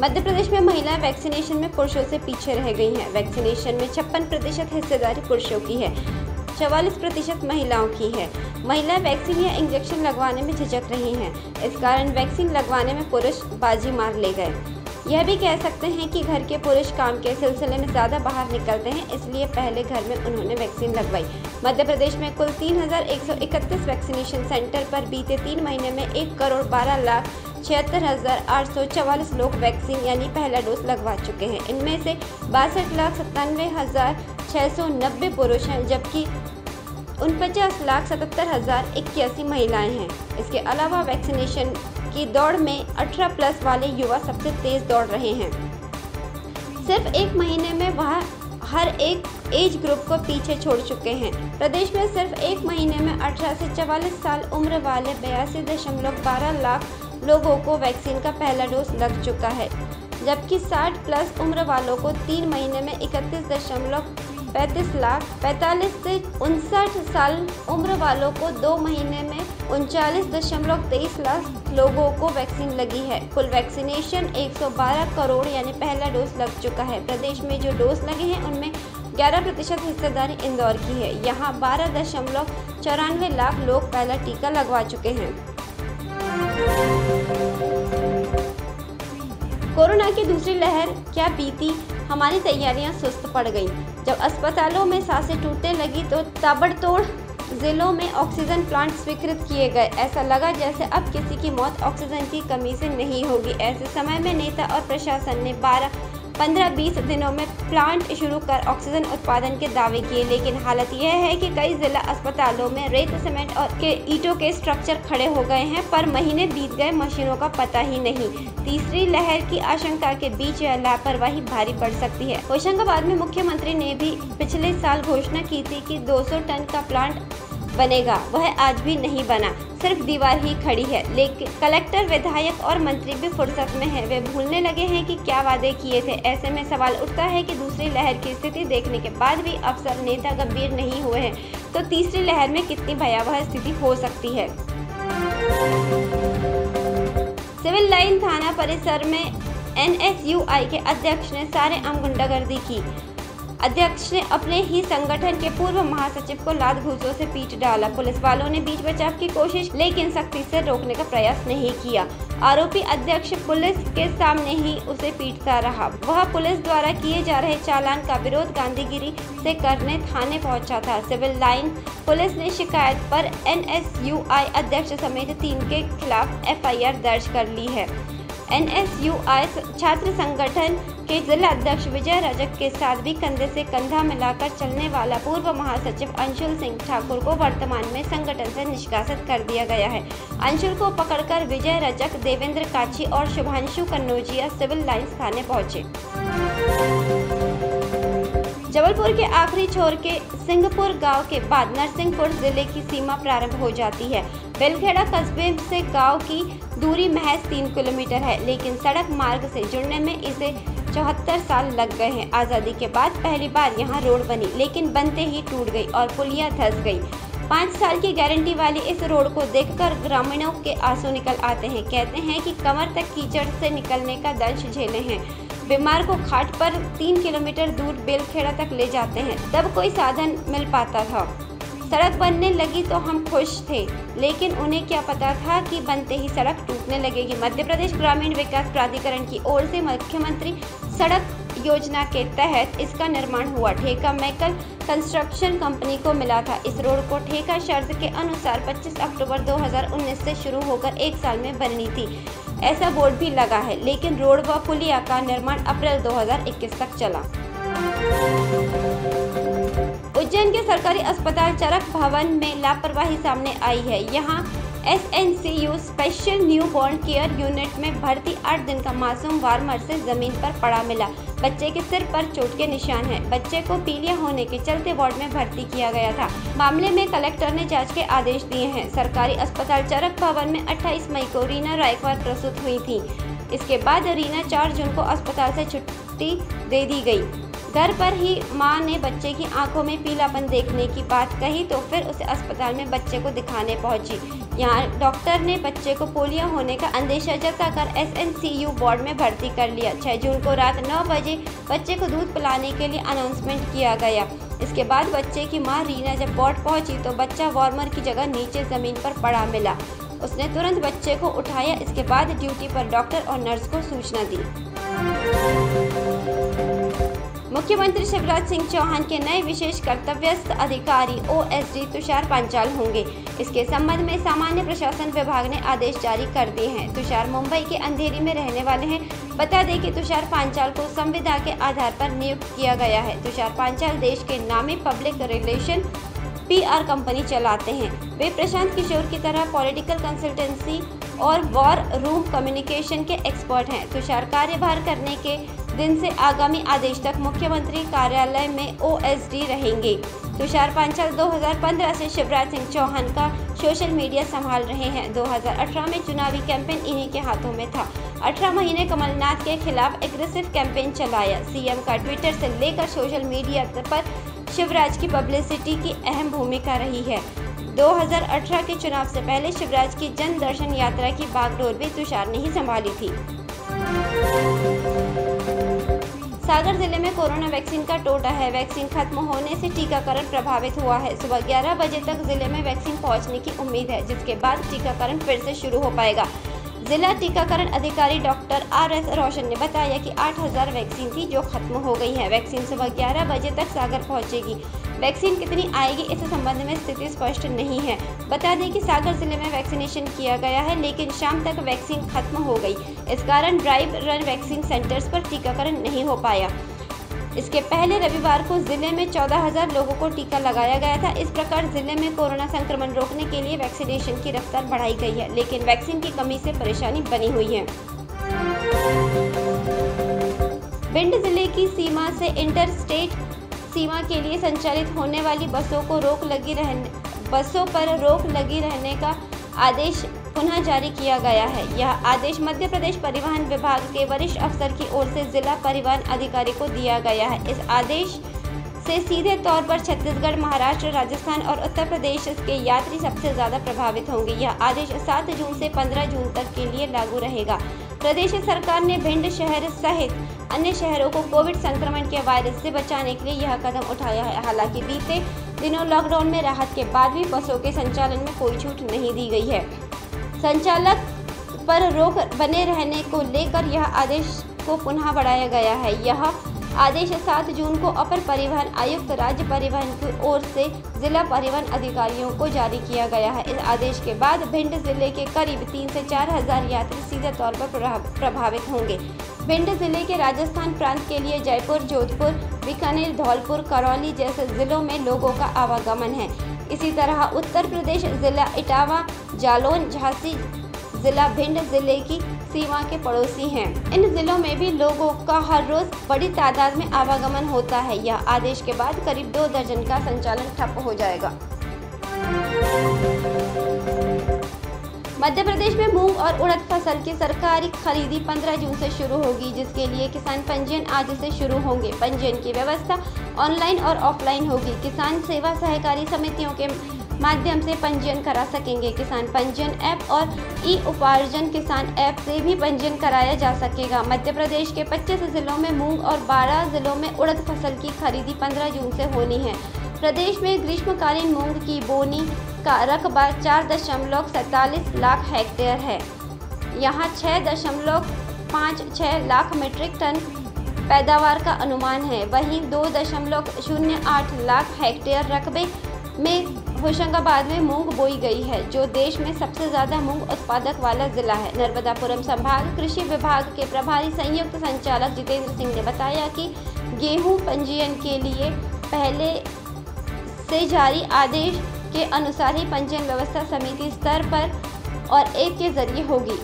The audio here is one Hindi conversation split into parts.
मध्य प्रदेश में महिलाएं वैक्सीनेशन में पुरुषों से पीछे रह गई हैं। वैक्सीनेशन में 56% हिस्सेदारी पुरुषों की है, 44% महिलाओं की है। महिलाएं वैक्सीन या इंजेक्शन लगवाने में झिझक रही हैं। इस कारण वैक्सीन लगवाने में पुरुष बाजी मार ले गए। यह भी कह सकते हैं कि घर के पुरुष काम के सिलसिले में ज़्यादा बाहर निकलते हैं, इसलिए पहले घर में उन्होंने वैक्सीन लगवाई। मध्य प्रदेश में कुल 3131 वैक्सीनेशन सेंटर पर बीते 3 महीने में 1,12,76,844 लोग वैक्सीन यानी पहला डोज लगवा चुके हैं। इनमें से 62,97,690 पुरुष हैं, जबकि 49,77,081 महिलाएं हैं। इसके अलावा वैक्सीनेशन की दौड़ में 18+ वाले युवा सबसे तेज दौड़ रहे हैं। सिर्फ 1 महीने में वह हर एक एज ग्रुप को पीछे छोड़ चुके हैं। प्रदेश में सिर्फ 1 महीने में 18 से 44 साल उम्र वाले 82.12 लाख लोगों को वैक्सीन का पहला डोज लग चुका है, जबकि 60+ उम्र वालों को 3 महीने में 31.35 लाख, 45 से 59 साल उम्र वालों को 2 महीने में 39.23 लाख लोगों को वैक्सीन लगी है। कुल वैक्सीनेशन 112 करोड़ यानी पहला डोज लग चुका है। प्रदेश में जो डोज लगे हैं उनमें 11% हिस्सेदारी इंदौर की है। यहाँ 12.94 लाख लोग पहला टीका लगवा चुके हैं। कोरोना की दूसरी लहर क्या बीती, हमारी तैयारियां सुस्त पड़ गईं। जब अस्पतालों में सांसें टूटने लगी तो ताबड़तोड़ जिलों में ऑक्सीजन प्लांट स्वीकृत किए गए। ऐसा लगा जैसे अब किसी की मौत ऑक्सीजन की कमी से नहीं होगी। ऐसे समय में नेता और प्रशासन ने 15-20 दिनों में प्लांट शुरू कर ऑक्सीजन उत्पादन के दावे किए, लेकिन हालत यह है कि कई जिला अस्पतालों में रेत, सीमेंट और ईंटों के स्ट्रक्चर खड़े हो गए हैं, पर महीने बीत गए, मशीनों का पता ही नहीं। तीसरी लहर की आशंका के बीच यह लापरवाही भारी पड़ सकती है। होशंगाबाद में मुख्यमंत्री ने भी पिछले साल घोषणा की थी कि 200 टन का प्लांट बनेगा, वह आज भी नहीं बना, सिर्फ दीवार ही खड़ी है। लेकिन कलेक्टर, विधायक और मंत्री भी फुर्सत में हैं। वे भूलने लगे हैं कि क्या वादे किए थे। ऐसे में सवाल उठता है कि दूसरी लहर की स्थिति देखने के बाद भी अफसर, नेता गंभीर नहीं हुए हैं, तो तीसरी लहर में कितनी भयावह स्थिति हो सकती है। सिविल लाइन थाना परिसर में NSUI के अध्यक्ष ने सरेआम गुंडागर्दी की। अध्यक्ष ने अपने ही संगठन के पूर्व महासचिव को लात घूंसों से पीट डाला। पुलिस वालों ने बीच बचाव की कोशिश, लेकिन सख्ती से रोकने का प्रयास नहीं किया। आरोपी अध्यक्ष पुलिस के सामने ही उसे पीटता रहा। वह पुलिस द्वारा किए जा रहे चालान का विरोध गांधीगिरी से करने थाने पहुंचा था। सिविल लाइन पुलिस ने शिकायत पर NSUI अध्यक्ष समेत 3 के खिलाफ FIR दर्ज कर ली है। NSUI छात्र संगठन के जिला अध्यक्ष विजय रजक के साथ भी कंधे से कंधा मिलाकर चलने वाला पूर्व महासचिव अंशुल सिंह ठाकुर को वर्तमान में संगठन से निष्कासित कर दिया गया है। अंशुल को पकड़कर विजय रजक, देवेंद्र काछी और शुभांशु कन्नौजिया सिविल लाइंस थाने पहुंचे। जबलपुर के आखिरी छोर के सिंहपुर गांव के बाद नरसिंहपुर जिले की सीमा प्रारंभ हो जाती है। बेलखेड़ा कस्बे से गांव की दूरी महज 3 किलोमीटर है, लेकिन सड़क मार्ग से जुड़ने में इसे 74 साल लग गए हैं। आज़ादी के बाद पहली बार यहाँ रोड बनी, लेकिन बनते ही टूट गई और पुलिया धंस गई। 5 साल की गारंटी वाली इस रोड को देखकर ग्रामीणों के आंसू निकल आते हैं। कहते हैं कि कमर तक कीचड़ से निकलने का दंश झेले हैं। बीमार को खाट पर 3 किलोमीटर दूर बेलखेड़ा तक ले जाते हैं, तब कोई साधन मिल पाता था। सड़क बनने लगी तो हम खुश थे, लेकिन उन्हें क्या पता था कि बनते ही सड़क टूटने लगेगी। मध्य प्रदेश ग्रामीण विकास प्राधिकरण की ओर से मुख्यमंत्री सड़क योजना के तहत इसका निर्माण हुआ। ठेका मैकल कंस्ट्रक्शन कंपनी को मिला था। इस रोड को ठेका शर्त के अनुसार 25 अक्टूबर 2019 से शुरू होकर 1 साल में बननी थी, ऐसा बोर्ड भी लगा है, लेकिन रोड व पुलिया का निर्माण अप्रैल 2021 तक चला। उज्जैन के सरकारी अस्पताल चरक भवन में लापरवाही सामने आई है। यहाँ SNCU special new born care unit में भर्ती 8 दिन का मासूम वार्मर से जमीन पर पड़ा मिला। बच्चे के सिर पर चोट के निशान हैं। बच्चे को पीलिया होने के चलते वार्ड में भर्ती किया गया था। मामले में कलेक्टर ने जांच के आदेश दिए हैं। सरकारी अस्पताल चरक भवन में 28 मई को रीना रायकवार प्रसूत हुई थी। इसके बाद रीना 4 जून को अस्पताल से छुट्टी दे दी गई। घर पर ही मां ने बच्चे की आंखों में पीलापन देखने की बात कही तो फिर उसे अस्पताल में बच्चे को दिखाने पहुंची। यहां डॉक्टर ने बच्चे को पोलियो होने का अंदेशा जताकर SNCU वार्ड में भर्ती कर लिया। 6 जून को रात 9 बजे बच्चे को दूध पिलाने के लिए अनाउंसमेंट किया गया। इसके बाद बच्चे की मां रीना जब वार्ड पहुंची तो बच्चा वार्मर की जगह नीचे जमीन पर पड़ा मिला। उसने तुरंत बच्चे को उठाया। इसके बाद ड्यूटी पर डॉक्टर और नर्स को सूचना दी। मुख्यमंत्री शिवराज सिंह चौहान के नए विशेष कर्तव्यस्थ अधिकारी OSD तुषार पांचाल होंगे। इसके संबंध में सामान्य प्रशासन विभाग ने आदेश जारी कर दिए हैं। तुषार मुंबई के अंधेरी में रहने वाले हैं। बता दें कि तुषार पांचाल को संविदा के आधार पर नियुक्त किया गया है। तुषार पांचाल देश के नामी पब्लिक रिलेशन PR कंपनी चलाते हैं। वे प्रशांत किशोर की तरह पॉलिटिकल कंसल्टेंसी और वॉर रूम कम्युनिकेशन के एक्सपर्ट हैं। तुषार कार्यभार करने के दिन से आगामी आदेश तक मुख्यमंत्री कार्यालय में OSD रहेंगे। तुषार पांचाल 2015 से शिवराज सिंह चौहान का सोशल मीडिया संभाल रहे हैं। 2018 में चुनावी कैंपेन इन्हीं के हाथों में था। 18 महीने कमलनाथ के खिलाफ एग्रेसिव कैंपेन चलाया। CM का ट्विटर से लेकर सोशल मीडिया पर शिवराज की पब्लिसिटी की अहम भूमिका रही है। 2018 के चुनाव से पहले शिवराज की जन दर्शन यात्रा की बागडोर भी तुषार ने ही संभाली थी। सागर जिले में कोरोना वैक्सीन का टोटा है। वैक्सीन खत्म होने से टीकाकरण प्रभावित हुआ है। सुबह 11 बजे तक जिले में वैक्सीन पहुंचने की उम्मीद है, जिसके बाद टीकाकरण फिर से शुरू हो पाएगा। जिला टीकाकरण अधिकारी डॉक्टर RS रोशन ने बताया कि 8000 वैक्सीन थी जो खत्म हो गई है। वैक्सीन सुबह 11 बजे तक सागर पहुंचेगी। वैक्सीन कितनी आएगी इस संबंध में स्थिति स्पष्ट नहीं है। बता दें कि सागर जिले में वैक्सीनेशन किया गया है, लेकिन शाम तक वैक्सीन खत्म हो गई। इस कारण ड्राइव रन वैक्सीन सेंटर्स पर टीकाकरण नहीं हो पाया। इसके पहले रविवार को जिले में 14000 लोगों को टीका लगाया गया था। इस प्रकार जिले में कोरोना संक्रमण रोकने के लिए वैक्सीनेशन की रफ्तार बढ़ाई गई है, लेकिन वैक्सीन की कमी से परेशानी बनी हुई है। भिंड जिले की सीमा से इंटरस्टेट सीमा के लिए संचालित होने वाली बसों पर रोक लगी रहने का आदेश पुनः जारी किया गया है। यह आदेश मध्य प्रदेश परिवहन विभाग के वरिष्ठ अफसर की ओर से जिला परिवहन अधिकारी को दिया गया है। इस आदेश से सीधे तौर पर छत्तीसगढ़, महाराष्ट्र, राजस्थान और उत्तर प्रदेश के यात्री सबसे ज्यादा प्रभावित होंगे। यह आदेश 7 जून से 15 जून तक के लिए लागू रहेगा। प्रदेश सरकार ने भिंड शहर सहित अन्य शहरों को कोविड संक्रमण के वायरस से बचाने के लिए यह कदम उठाया है। हालांकि बीते दिनों लॉकडाउन में राहत के बाद भी बसों के संचालन में कोई छूट नहीं दी गई है। संचालक पर रोक बने रहने को लेकर यह आदेश को पुनः बढ़ाया गया है। यह आदेश 7 जून को अपर परिवहन आयुक्त राज्य परिवहन की ओर से जिला परिवहन अधिकारियों को जारी किया गया है। इस आदेश के बाद भिंड जिले के करीब 3 से 4 हजार यात्री सीधे तौर पर प्रभावित होंगे। भिंड जिले के राजस्थान प्रांत के लिए जयपुर, जोधपुर, बीकानेर, धौलपुर, करौली जैसे जिलों में लोगों का आवागमन है। इसी तरह उत्तर प्रदेश जिला इटावा, जालौन, झांसी जिला भिंड जिले की सीमा के पड़ोसी हैं। इन जिलों में भी लोगों का हर रोज बड़ी तादाद में आवागमन होता है। यह आदेश के बाद करीब 2 दर्जन का संचालन ठप हो जाएगा। मध्य प्रदेश में मूंग और उड़द फसल की सरकारी खरीदी 15 जून से शुरू होगी, जिसके लिए किसान पंजीयन आज से शुरू होंगे। पंजीयन की व्यवस्था ऑनलाइन और ऑफलाइन होगी। किसान सेवा सहकारी समितियों के माध्यम से पंजीयन करा सकेंगे। किसान पंजीयन ऐप और ई-उपार्जन किसान ऐप से भी पंजीयन कराया जा सकेगा। मध्य प्रदेश के 25 जिलों में मूंग और 12 जिलों में उड़द फसल की खरीदी 15 जून से होनी है। प्रदेश में ग्रीष्मकालीन मूंग की बोनी का रकबा 4.47 लाख हेक्टेयर है। यहाँ 6.56 लाख मीट्रिक टन पैदावार का अनुमान है। वहीं 2.08 लाख हेक्टेयर रकबे में होशंगाबाद में मूंग बोई गई है, जो देश में सबसे ज्यादा मूंग उत्पादक वाला जिला है। नर्मदापुरम संभाग कृषि विभाग के प्रभारी संयुक्त संचालक जितेंद्र सिंह ने बताया कि गेहूं पंजीयन के लिए पहले से जारी आदेश के अनुसार ही पंजीयन व्यवस्था समिति स्तर पर और ऐप के जरिए होगी।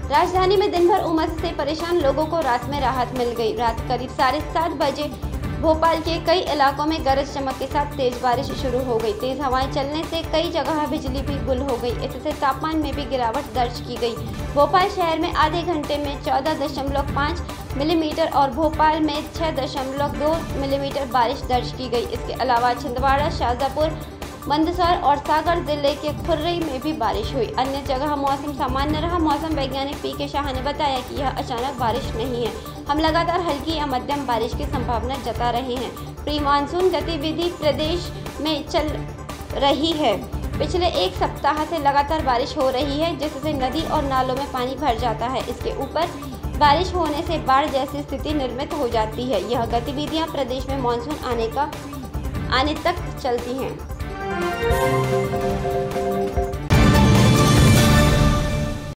राजधानी में दिन भर उमस से परेशान लोगों को रात में राहत मिल गई। रात करीब 7:30 बजे भोपाल के कई इलाकों में गरज चमक के साथ तेज बारिश शुरू हो गई। तेज हवाएं चलने से कई जगह बिजली भी गुल हो गई। इससे तापमान में भी गिरावट दर्ज की गई। भोपाल शहर में आधे घंटे में 14.5 मिलीमीटर और भोपाल में 6.2 मिलीमीटर बारिश दर्ज की गई। इसके अलावा छिंदवाड़ा, शाजापुर, मंदसौर और सागर जिले के खुर्री में भी बारिश हुई। अन्य जगह मौसम सामान्य रहा। मौसम वैज्ञानिक पी.के. शाह ने बताया कि यह अचानक बारिश नहीं है। हम लगातार हल्की या मध्यम बारिश की संभावना जता रहे हैं। प्री मानसून गतिविधि प्रदेश में चल रही है। पिछले एक सप्ताह से लगातार बारिश हो रही है, जिससे नदी और नालों में पानी भर जाता है। इसके ऊपर बारिश होने से बाढ़ जैसी स्थिति निर्मित हो जाती है। यह गतिविधियां प्रदेश में मानसून आने तक चलती हैं।